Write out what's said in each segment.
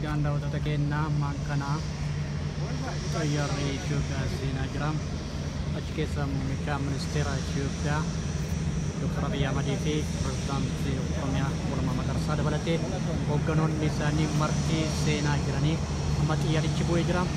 ganda untuk kena makana tayari juga sinagram ajke samika minister juga Dr. Abiy Ahmed Ifi Presiden Oromia ulama madrasah dabalate hoganon nisani marti sena jirani amat iya dicibu ijram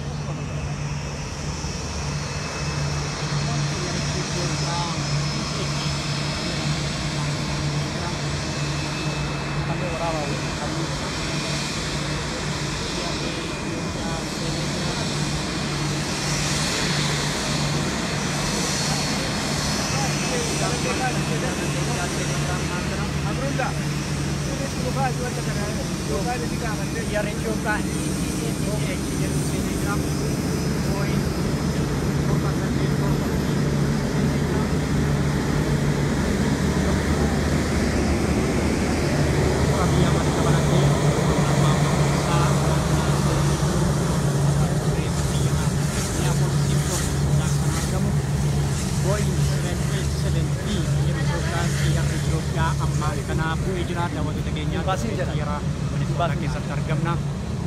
tergamna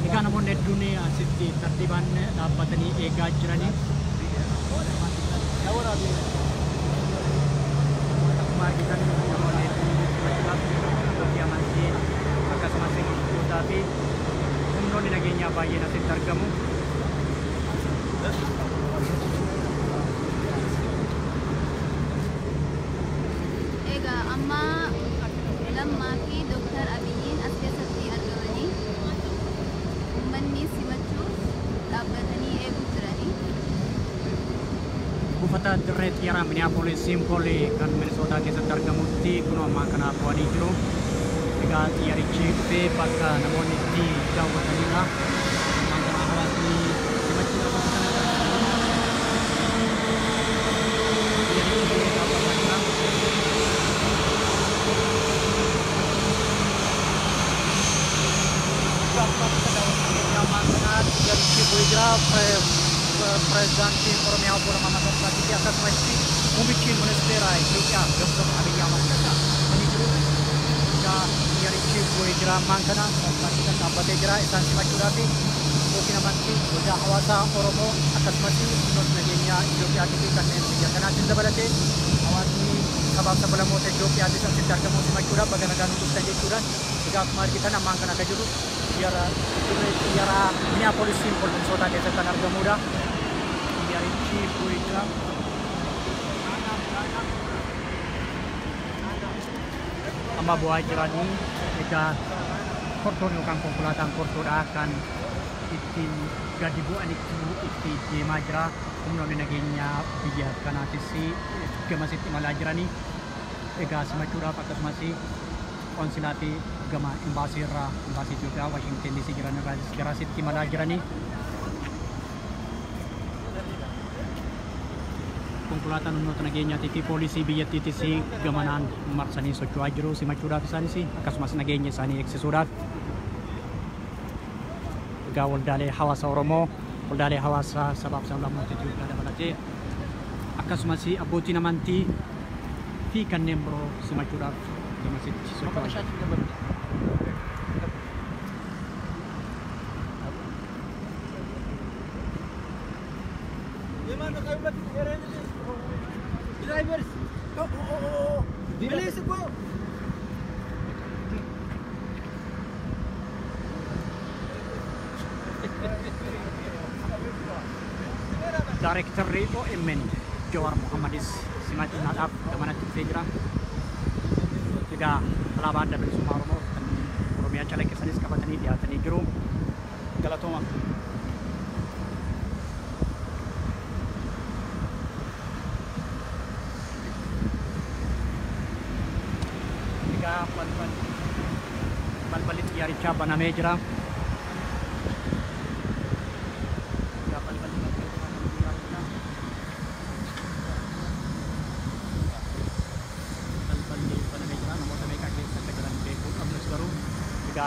ikan namun dunia siti tertiban dapat ni ega jirani mari kita namun dia masih akas masih tapi umno ni nagenya bayi nasi tergamu ega amma lamma fi Dr. Abiyin asbesati argamani ummanni simatu dabatani egu turani Bufata Direct Tiara Minneapolis Simpoli kan Minnesota ke tergamuti kuno makana puani jero ega tiari chipe pakka namun di Jawa Tengah makana hawasi simatu Presiden Oromia ulama madrasah di atas masjid membikin minister Ethiopia Dr. Abiy Ahmed menijru ka yari chief ijra mangkana kita dapat ijra instansi macurafi mungkin amanti sudah hawasa Oromo atas masjid menurut negenya Ethiopia dibikin media kana cinta balate awasi sabab sebelum mau Ethiopia di sekitar kamu macura baganagan untuk saja curan jika kemarin kita namangkan agak juru biara Minneapolis Simpol Minnesota ke sekitar Gamuda chief ijra ama buah jirani ega korton yang populatan korton akan itin gadibu aniku iti di majra kemudian negenya biar kana sisi ke masih timala jirani ega semacura pakas masih konsilati gama embasi juga Washington DC jirani segera sit timala jirani kumpulan untuk negenya TV polisi biar TTC gamanan marsani socu ajro si macura pisani si akas mas negenya sani eksesurat gawal dale hawasa Oromo dale hawasa sabab sabab mau tuju ada balaje akas masih abuti namanti fi kan nembro si macura masih socu Gimana kayo mag-ere drivers? Bilis po! Director Rico Emen Jawar Muhammadis Simati Nadab Kamana Tigra juga pelaban dari Sumaromo dan Oromia Calek Kesanis Kabatani di Atani Guru Galatoma balik yari cabana mejra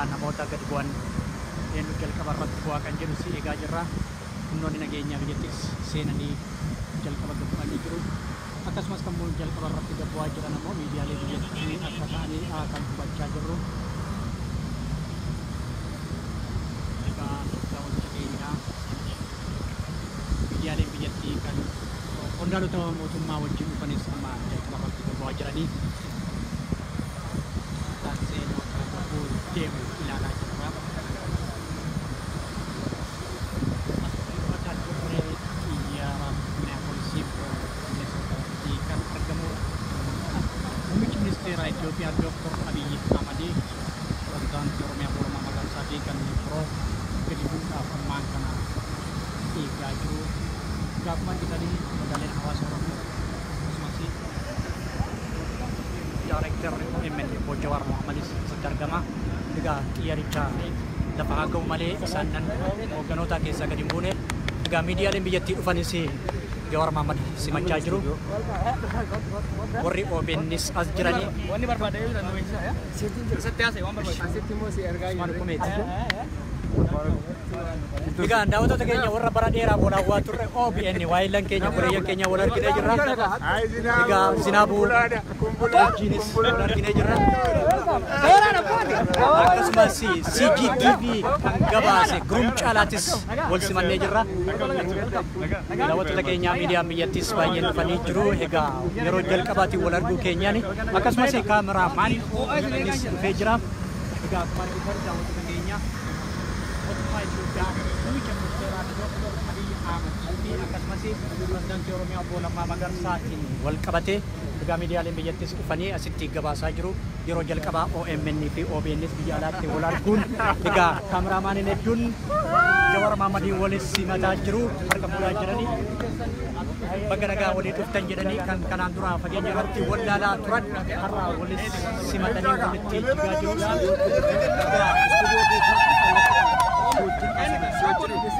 namota gadguan yan kel kabarat ko akan jeru si ega jera non nagenya bigetis sena ni jal kabarat ko ani jeru atas mas kamu jal kabarat tiga buah jera namo media le ni atas ani akan baca jeru ega qondaalota mootummaa wajjin dhufanis amma jalqabarratti bobba'aa jiranii taaksee deemu ilaalaa jirra. Xiyyaara Minneapolis kan argamu muummichi ministeera Itoophiyaa Dr. Abiy Ahmed pirezidaantii Oromiyaa Obbo Lammaa Magarsaa fi kanneen biroo gadi bu'uudhaaf ammaan kana eegaa jiru. Gaafuma jedhanii magaaleen hawaasa Oromoo akkasumas Daayirektarri OMN Obbo Jawaar Mohammadis asitti argama. Egaa xiyyaaricha lafa haa ga'u malee isaan nan hoogganoota keessaa gadi hin buune. Egaa miidiyaaleen biyyattii dhufanis Jawaar Mohammad simachaa jiru. Warri OBNs as jiranii. Wanni barbaadee jiru nu beeksisa yaa. Sirriitti haasa'e waan barbaadu. Asitti immoo si ergaa jiru. Egaa daawwattoota keenya warra bara dheeraa boodaan waa turre OBN waayillan keenya boleeyyan keenya wal arginee jirra. Egaa Zinaabuu wajjinis wal arginee jirra. Akkasumas CGTV kan gabaase Gurum Caalaattis wal simannee jirra. Daawwattoota keenya miidiyaan biyyattis baay'een dhufanii jiru. Egaa yeroo jalqabaatiin wal arguu keenyaan akkasumas kaameramaan OBNs dhufee jira. Egaa akkuma argitan daawwattoota keenya mootummaa Itoophiyaa muummicha ministeeraa Dr. Abiy Ahmed fi akkasumas pirezidaantii Oromiyaa Obbo Lammaa Magarsaatiin wal qabate egaa miidiyaaleen biyyattis dhufanii asitti gabaasaa jiru. Yeroo jalqabaa OMN fi OBNs biyya alaatti wal arguun egaa kaameraamaaniin hedduun Jawaar Mohammadiin wal simataa jiru. Harka fuudhaa jiranii bakka nagaa walii dhuftan jedhanii kan kanaan dura fageenya irratti wal laalaa turan har'a wal simatanii walitti eegaa jiru.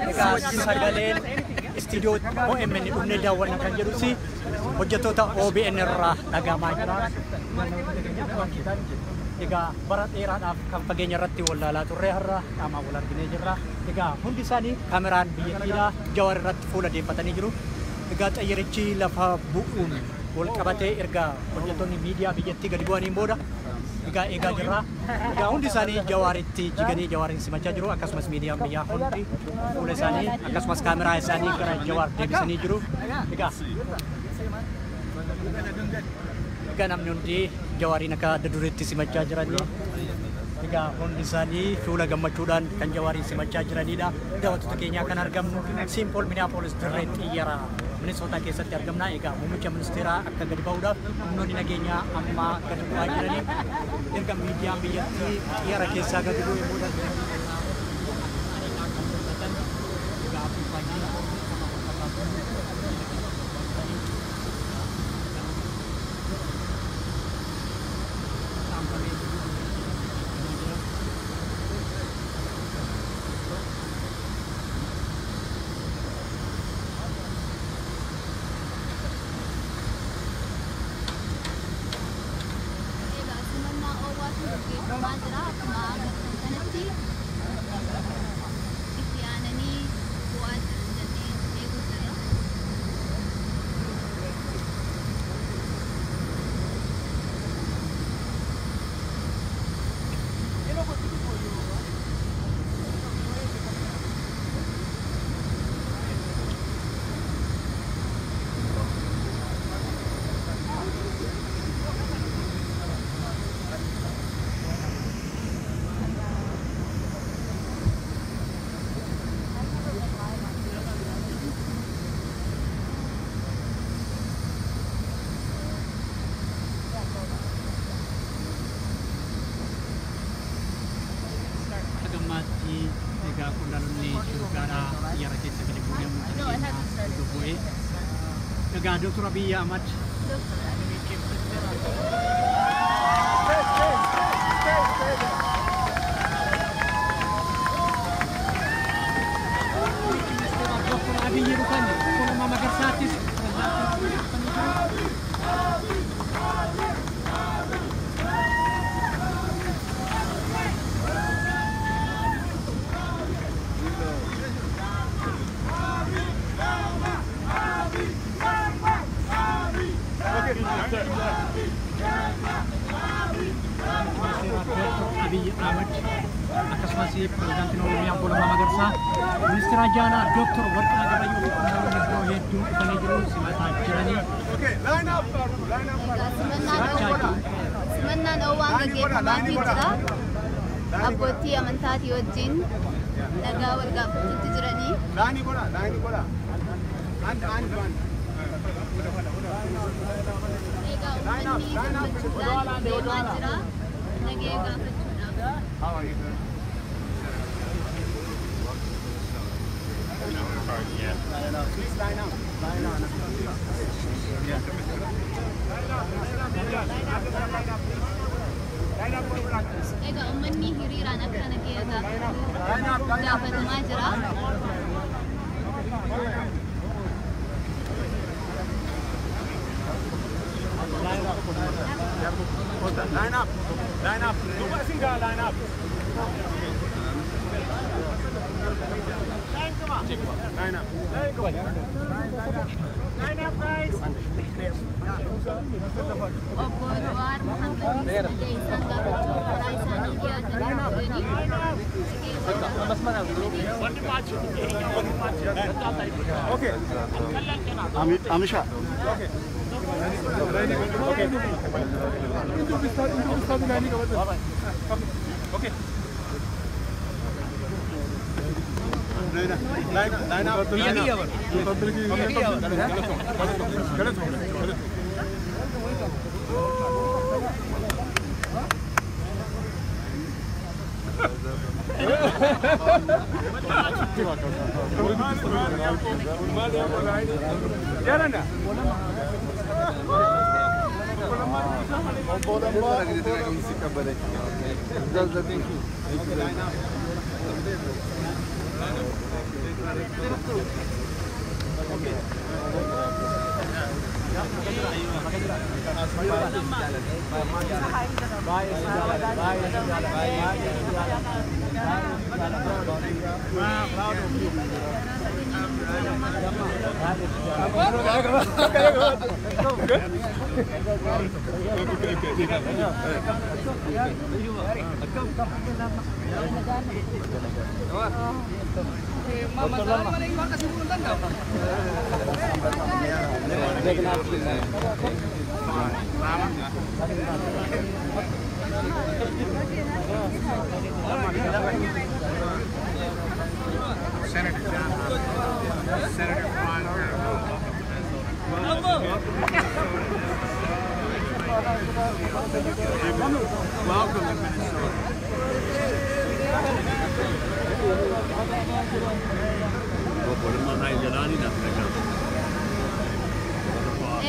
Egaa sagaleen istiidiyoo OMN dhufnee daawwanna kan jedhus hojjettoota OBN irraa dhagahamaa jira. Egaa bara dheeraadhaaf kan fageenya irratti wal laalaa turre har'a qaamaan wal arginee jirra. Egaa hundi isaanii kaameraan biyyattiidha Jawaar irratti fuula deeffatanii jiru. Egaa xiyyaarichi lafa bu'uun wal qabatee erga hojjettoonni miidiyaa biyyattii gadi bu'aniin booda egaa jirra. Egaa hundi isaanii Jawaaritti jiganii Jawaarin simachaa jiru. Akkasumas miidiyaan biyyaa hundi fuula isaanii akkasumas kaameraa isaanii gara Jawaar deebisanii jiru. Egaa namni hundi Jawaariin akka adda duriitti simachaa jiranii. Egaa hundi isaanii fuula gammachuudhaan kan Jawaariin simachaa jiranidha. Daawwattoota keenyaa kan argamnu Simpool Minneapolis dirree xiyyaara Minnesota keessatti argamna. Egaa muummicha ministeeraa akka gadi ba'uudhaaf humnoonni nageenyaa amma gadi bu'aa jiranii. Erga miidiyaan biyyattii xiyyaara keessaa gadi bu'ee booda egaa qondaalonni Itoophiyaa xiyyaara keessa gadi bu'ee muummicha bu'ee egaa Dr. Abiy Ahmed Dr. Abiy dhufan Obbo Lammaa Magarsaatis Ahmed akkasumas pirezidaantiin Oromiyaa Obbo Lammaa Magarsaa ministeera jaanaa Dr. Warqinaa Gabayyoo fi qonnaan biroo hedduun dhufanii jiru simataa jiranii. Simannaan waan gaggeeffamaatii jira. Abbootii amantaatii wajjin nagaa wal gaafachuutti jiranii. Egaa uummanni gammachuudhaan deemaa jira. Nagee gaafachuudhaaf. Egaa uummanni hiriiraan akka nagee gaafatamaa jira. Line up. Line up. Line up. Line up. Line up, guys. Obbo Jawaar Mohammed illee isaan gaafachuu karaa isaanii dhiyaatanii jiranii. Okay. Amisha. Okay. Okay. Line Senator John Hopkins, Senator Juan welcome to Minnesota.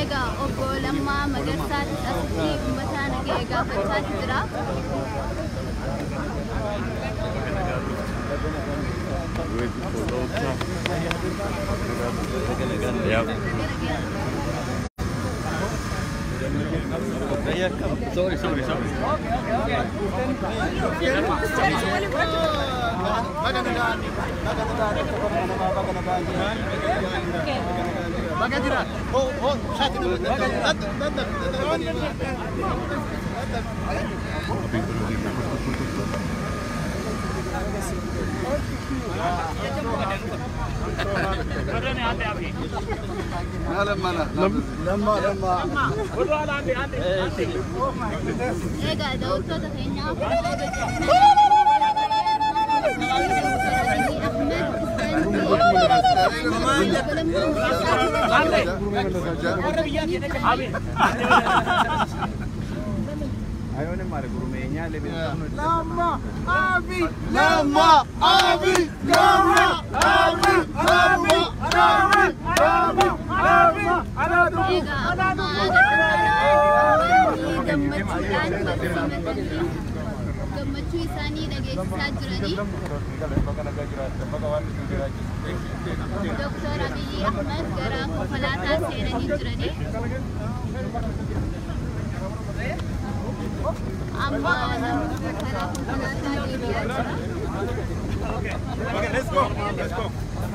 Egaa Obbo Lammaa Magarsaatti asitti uummata nagee gaafachaa jira. Sorry. Egaa daawwattoota keenyaaf gammachuu isaanii dhageessisaa jiranii. Dr. Abiy Ahmed gara konkolaataa seenanii jiranii. Amma namoota karaa konkolaataa deebi'aa jira.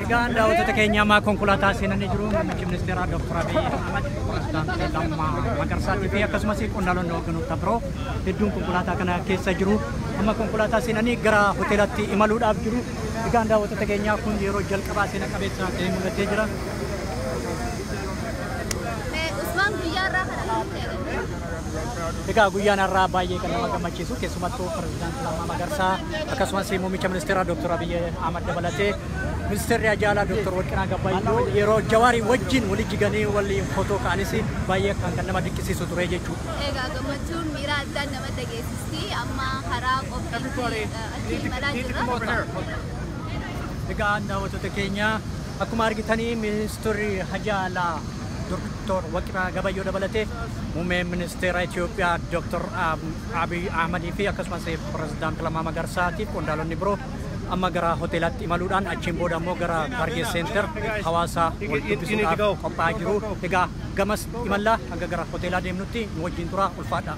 Egaa daawwattoota keenya amma konkolaataa seenanii jiru. Muummichi ministeeraa Dr. Abiy Ahmed, pirezidaantii Lammaa Magarsaa fi akkasumas qondaaltonni hoogganoota biroo hedduun konkolaataa kana keessa jiru. amma konkolaataa seenanii gara hoteelatti imaluudhaaf jiru. Egaan daawwattoota keenyaa kun yeroo jalqabaa seena qabeessa ta'ee mul'atee jira. Usmaan guyyaa irraa kana Egaa guyyaan irraa baay'ee kan nama gammachiisu keessumattuu pirezidaantii Lammaa Magarsaa akkasumas muummicha ministeeraa Dr. Abiy Ahmad dabalatee ministeerri Ajaalaa Dr. Warqinaa Gabayyoo yeroo Jawaarii wajjin walii jiganii waliin footoo ka'anis baay'ee kan nama dinqisiisu ture jechuudha. egaa gammachuun miira addaan nama dhageessisti amma karaa qophiitti achi imalaa jirra. Egaa daawwattoota keenya akkuma argitanii ministeerri Ajaalaa Dr. Warqinaa Gabayyoo dabalatee muummeen ministeera Itoophiyaa Dr. Abiy Ahmad fi akkasumas pirezidaantii Lammaa Magarsaatiif qondaalonni biroo amma gara hoteelatti imaluudhaan achiin booda immoo gara Target Center hawaasaa wal dubbisuudhaaf qophaa'aa jiru. Egaa gamas imallaa hanga gara hoteelaa deemnutti nu wajjin turaa ulfaadha.